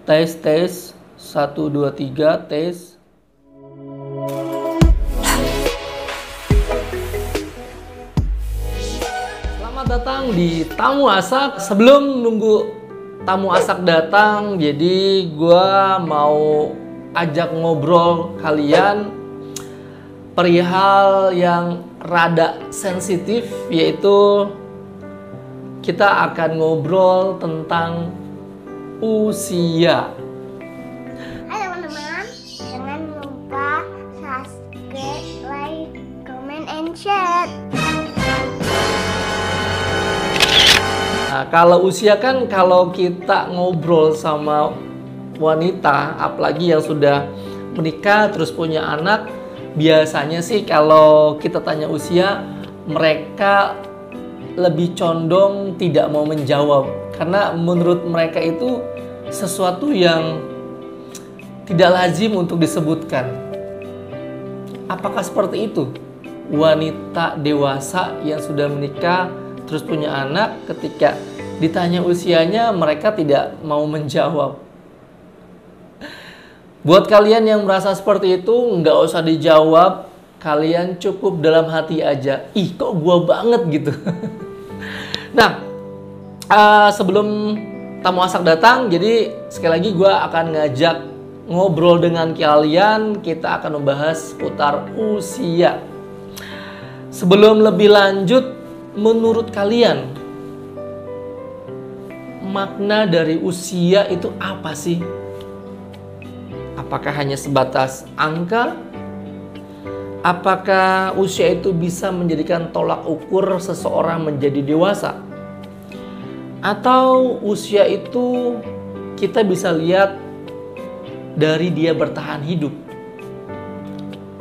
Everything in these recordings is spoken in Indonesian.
Tes, tes. 1, 2, 3, tes. Selamat datang di Tamu Asak. Sebelum nunggu Tamu Asak datang, jadi gua mau ajak ngobrol kalian perihal yang rada sensitif, yaitu kita akan ngobrol tentang usia. Hai teman-teman, jangan lupa subscribe, like, comment, and share. Nah, kalau usia kan kalau kita ngobrol sama wanita, apalagi yang sudah menikah terus punya anak, biasanya sih kalau kita tanya usia, mereka lebih condong tidak mau menjawab. Karena menurut mereka itu sesuatu yang tidak lazim untuk disebutkan. Apakah seperti itu? Wanita dewasa yang sudah menikah terus punya anak, ketika ditanya usianya mereka tidak mau menjawab. Buat kalian yang merasa seperti itu, nggak usah dijawab. Kalian cukup dalam hati aja. Ih, kok gua banget gitu. Nah, sebelum Tamu Asak datang, jadi sekali lagi gua akan ngajak ngobrol dengan kalian. Kita akan membahas seputar usia. Sebelum lebih lanjut, menurut kalian makna dari usia itu apa sih? Apakah hanya sebatas angka? Apakah usia itu bisa menjadikan tolak ukur seseorang menjadi dewasa? Atau usia itu kita bisa lihat dari dia bertahan hidup?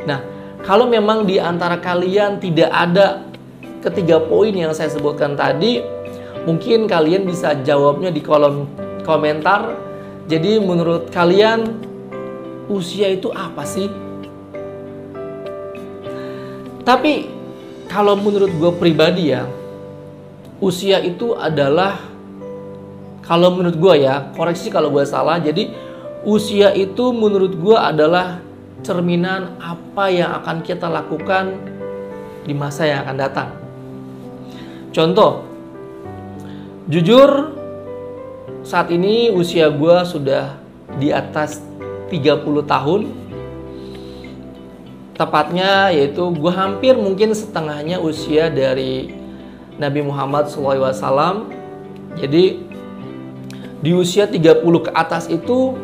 Nah, kalau memang di antara kalian tidak ada ketiga poin yang saya sebutkan tadi, mungkin kalian bisa jawabnya di kolom komentar. Jadi menurut kalian usia itu apa sih? Tapi kalau menurut gue pribadi ya, usia itu adalah, kalau menurut gue ya, koreksi kalau gue salah, jadi usia itu menurut gue adalah cerminan apa yang akan kita lakukan di masa yang akan datang. Contoh, jujur saat ini usia gue sudah di atas 30 tahun. Tepatnya yaitu gue hampir mungkin setengahnya usia dari Nabi Muhammad SAW. Jadi di usia 30 ke atas itu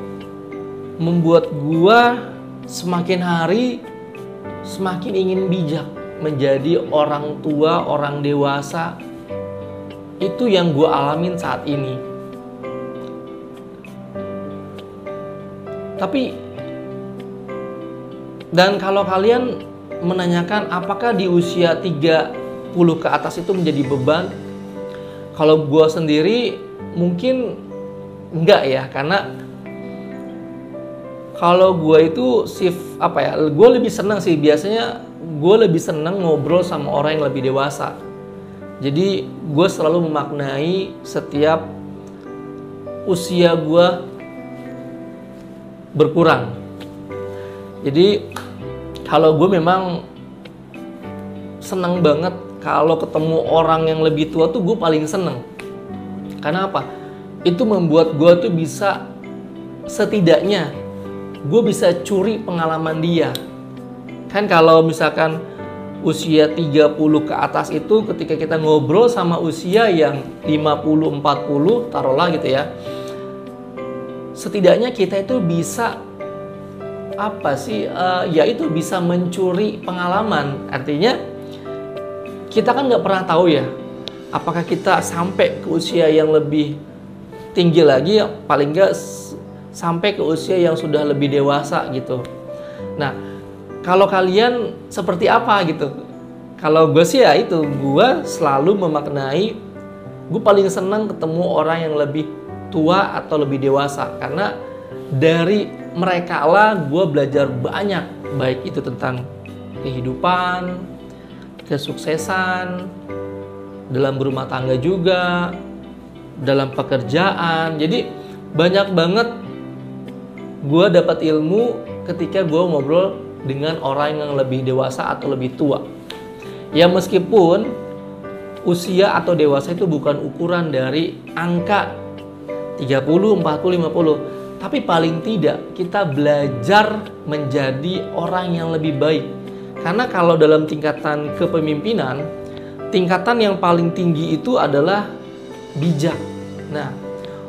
membuat gue semakin hari semakin ingin bijak, menjadi orang tua, orang dewasa. Itu yang gue alamin saat ini. Tapi dan kalau kalian menanyakan apakah di usia 30 ke atas itu menjadi beban, kalau gue sendiri mungkin enggak ya, karena kalau gue itu gue lebih senang sih, biasanya gue lebih senang ngobrol sama orang yang lebih dewasa. Jadi gue selalu memaknai setiap usia gue berkurang. Jadi kalau gue memang senang banget kalau ketemu orang yang lebih tua tuh gue paling seneng. Karena apa? Itu membuat gue tuh bisa, setidaknya gue bisa curi pengalaman dia. Kan kalau misalkan usia 30 ke atas itu, ketika kita ngobrol sama usia yang 50-40, taruhlah gitu ya, setidaknya kita itu bisa itu bisa mencuri pengalaman. Artinya kita kan nggak pernah tahu ya, apakah kita sampai ke usia yang lebih tinggi lagi, paling nggak sampai ke usia yang sudah lebih dewasa gitu. Nah, kalau kalian seperti apa gitu? Kalau gue sih ya itu, gue selalu memaknai, gue paling senang ketemu orang yang lebih tua atau lebih dewasa, karena dari mereka lah gue belajar banyak, baik itu tentang kehidupan, kesuksesan, dalam berumah tangga juga, dalam pekerjaan. Jadi banyak banget gue dapat ilmu ketika gue ngobrol dengan orang yang lebih dewasa atau lebih tua. Ya meskipun usia atau dewasa itu bukan ukuran dari angka 30, 40, 50. Tapi paling tidak kita belajar menjadi orang yang lebih baik. Karena kalau dalam tingkatan kepemimpinan, tingkatan yang paling tinggi itu adalah bijak. Nah,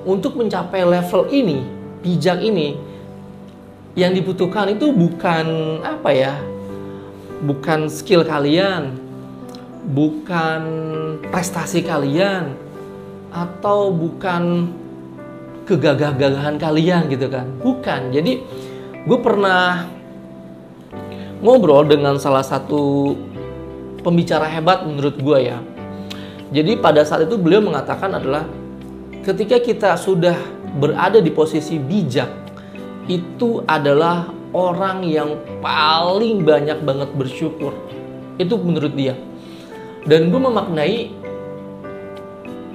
untuk mencapai level ini, bijak ini, yang dibutuhkan itu bukan apa ya, bukan skill kalian, bukan prestasi kalian, atau bukan kegagah-gagahan kalian gitu kan. Bukan. Jadi gue pernah ngobrol dengan salah satu pembicara hebat menurut gue ya. Jadi pada saat itu beliau mengatakan adalah ketika kita sudah berada di posisi bijak, itu adalah orang yang paling banyak banget bersyukur. Itu menurut dia. Dan gue memaknai,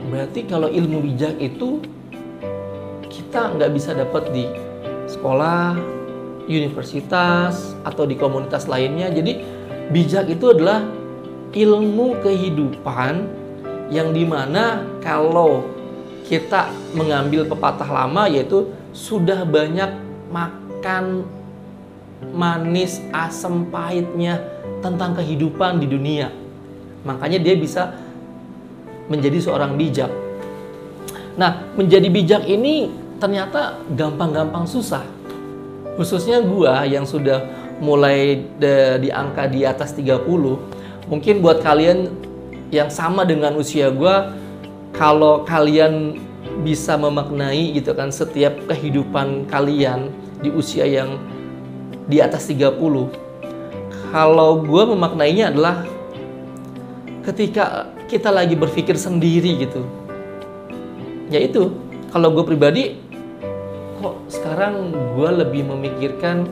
berarti kalau ilmu bijak itu kita nggak bisa dapat di sekolah, universitas, atau di komunitas lainnya. Jadi bijak itu adalah ilmu kehidupan yang dimana kalau kita mengambil pepatah lama, yaitu sudah banyak makan manis asam pahitnya tentang kehidupan di dunia, makanya dia bisa menjadi seorang bijak. Nah, menjadi bijak ini ternyata gampang-gampang susah. Khususnya gua yang sudah mulai di angka di atas 30, mungkin buat kalian yang sama dengan usia gua, kalau kalian bisa memaknai gitu kan setiap kehidupan kalian di usia yang di atas 30. Kalau gue memaknainya adalah ketika kita lagi berpikir sendiri gitu. Yaitu, kalau gue pribadi, kok sekarang gue lebih memikirkan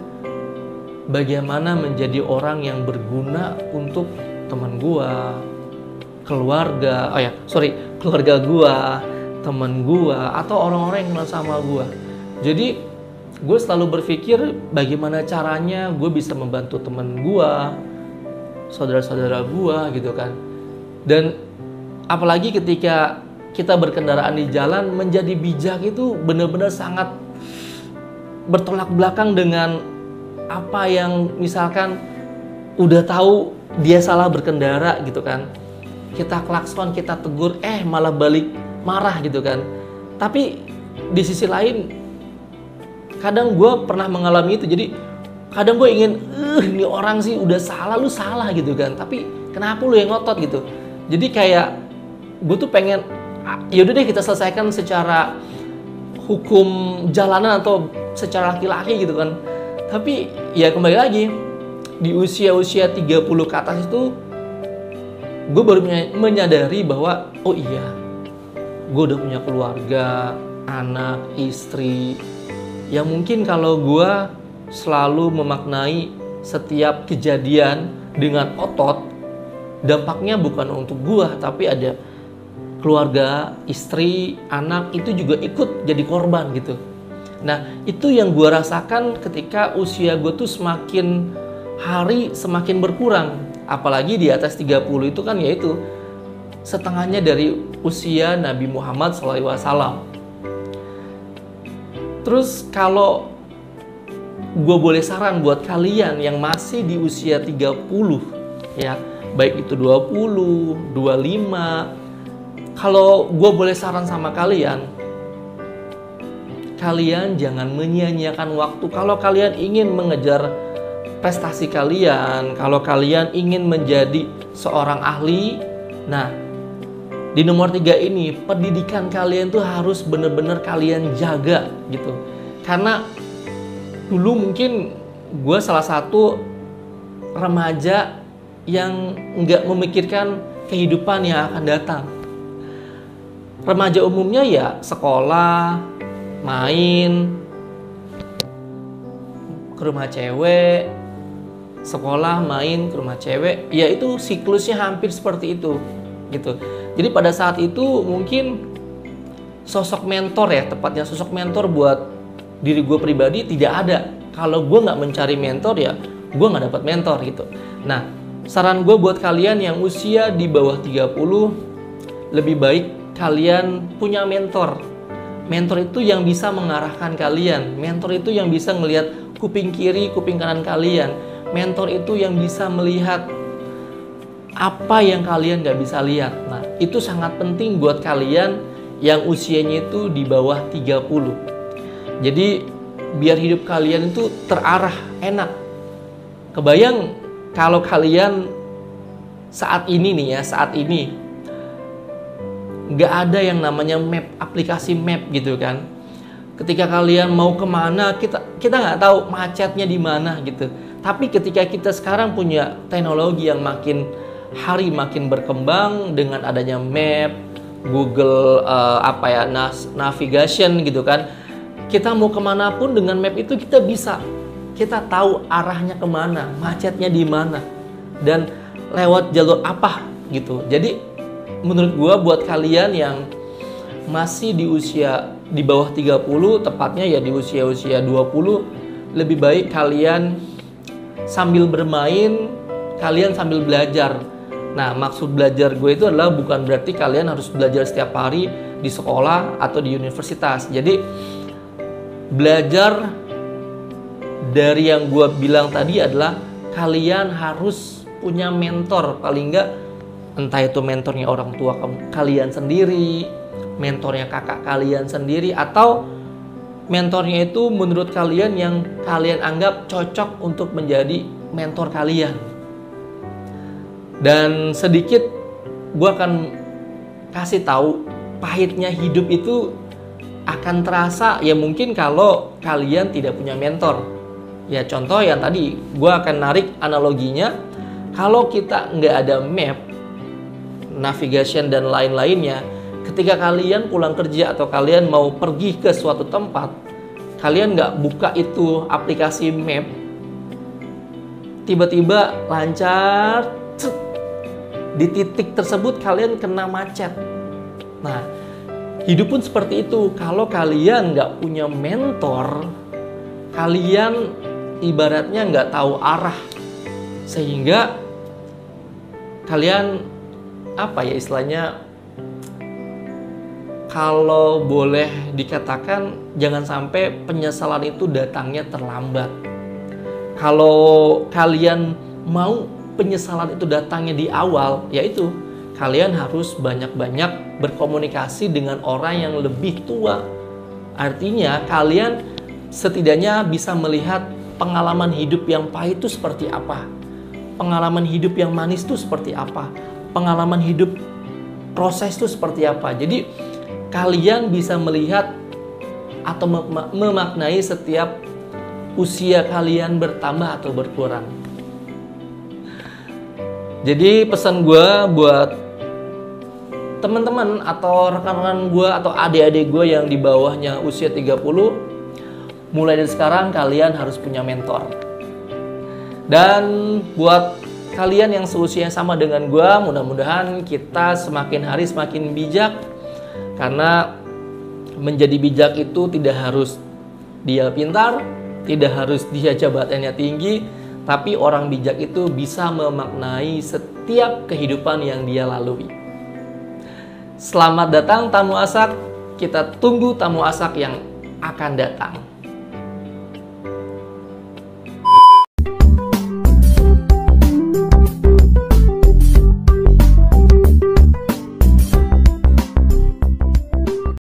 bagaimana menjadi orang yang berguna untuk teman gue, keluarga gue, teman gue, atau orang-orang yang kenal sama gue. Jadi gue selalu berpikir bagaimana caranya gue bisa membantu teman gue, saudara-saudara gue gitu kan. Dan apalagi ketika kita berkendaraan di jalan, menjadi bijak itu benar-benar sangat bertolak belakang dengan apa yang misalkan udah tahu dia salah berkendara gitu kan. Kita klakson, kita tegur, malah balik marah gitu kan. Tapi di sisi lain, kadang gue pernah mengalami itu. Jadi kadang gue ingin, ini orang sih udah salah, lu salah gitu kan. Tapi kenapa lu yang ngotot gitu. Jadi kayak gue tuh pengen, yaudah deh kita selesaikan secara hukum jalanan atau secara laki-laki gitu kan. Tapi ya kembali lagi, di usia-usia 30 ke atas itu gue baru menyadari bahwa oh iya, gue udah punya keluarga, anak, istri, yang mungkin kalau gue selalu memaknai setiap kejadian dengan otot, dampaknya bukan untuk gue, tapi ada keluarga, istri, anak itu juga ikut jadi korban gitu. Nah, itu yang gue rasakan ketika usia gue tuh semakin hari semakin berkurang. Apalagi di atas 30 itu kan yaitu setengahnya dari usia Nabi Muhammad SAW. Terus kalau gue boleh saran buat kalian yang masih di usia 30 ya, baik itu 20, 25, kalau gue boleh saran sama kalian, kalian jangan menyia-nyiakan waktu. Kalau kalian ingin mengejar prestasi kalian, kalau kalian ingin menjadi seorang ahli, nah di nomor 3 ini, pendidikan kalian tuh harus bener-bener kalian jaga gitu. Karena dulu mungkin gue salah satu remaja yang nggak memikirkan kehidupan yang akan datang. Remaja umumnya ya sekolah, main, ke rumah cewek, sekolah, main, ke rumah cewek, ya itu siklusnya hampir seperti itu gitu. Jadi pada saat itu mungkin sosok mentor ya, tepatnya sosok mentor buat diri gue pribadi tidak ada. Kalau gue nggak mencari mentor ya gue nggak dapat mentor gitu. Nah, saran gue buat kalian yang usia di bawah 30, lebih baik kalian punya mentor. Mentor itu yang bisa mengarahkan kalian. Mentor itu yang bisa ngelihat kuping kiri, kuping kanan kalian. Mentor itu yang bisa melihat apa yang kalian nggak bisa lihat. Nah, itu sangat penting buat kalian yang usianya itu di bawah 30. Jadi, biar hidup kalian itu terarah, enak. Kebayang kalau kalian saat ini nih ya, saat ini nggak ada yang namanya map, aplikasi map gitu kan. Ketika kalian mau kemana, kita nggak tahu macetnya di mana gitu. Tapi ketika kita sekarang punya teknologi yang makin hari makin berkembang dengan adanya map, Google navigation gitu kan, kita mau kemana pun dengan map itu kita tahu arahnya kemana, macetnya di mana, dan lewat jalur apa gitu. Jadi menurut gua buat kalian yang masih di usia di bawah 30, tepatnya ya di usia-usia 20, lebih baik kalian sambil bermain, kalian sambil belajar. Nah, maksud belajar gue itu adalah bukan berarti kalian harus belajar setiap hari di sekolah atau di universitas. Jadi belajar dari yang gue bilang tadi adalah kalian harus punya mentor, paling enggak entah itu mentornya orang tua kalian sendiri, mentornya kakak kalian sendiri, atau mentornya itu menurut kalian yang kalian anggap cocok untuk menjadi mentor kalian. Dan sedikit gue akan kasih tahu pahitnya hidup itu akan terasa ya mungkin kalau kalian tidak punya mentor. Ya contoh yang tadi gue akan narik analoginya, kalau kita nggak ada map, navigation dan lain-lainnya, ketika kalian pulang kerja atau kalian mau pergi ke suatu tempat, kalian nggak buka itu aplikasi map, tiba-tiba lancar, di titik tersebut kalian kena macet. Nah, hidup pun seperti itu. Kalau kalian nggak punya mentor, kalian ibaratnya nggak tahu arah, sehingga kalian istilahnya, kalau boleh dikatakan jangan sampai penyesalan itu datangnya terlambat. Kalau kalian mau penyesalan itu datangnya di awal, yaitu kalian harus banyak-banyak berkomunikasi dengan orang yang lebih tua. Artinya kalian setidaknya bisa melihat pengalaman hidup yang pahit itu seperti apa, pengalaman hidup yang manis itu seperti apa, pengalaman hidup proses itu seperti apa. Jadi kalian bisa melihat atau memaknai setiap usia kalian bertambah atau berkurang. Jadi pesan gue buat teman-teman atau rekan-rekan gue atau adik-adik gue yang di bawahnya usia 30, mulai dari sekarang kalian harus punya mentor. Dan buat kalian yang seusia sama dengan gue, mudah-mudahan kita semakin hari semakin bijak. Karena menjadi bijak itu tidak harus dia pintar, tidak harus dia jabatannya tinggi, tapi orang bijak itu bisa memaknai setiap kehidupan yang dia lalui. Selamat datang tamu asak, kita tunggu tamu asak yang akan datang.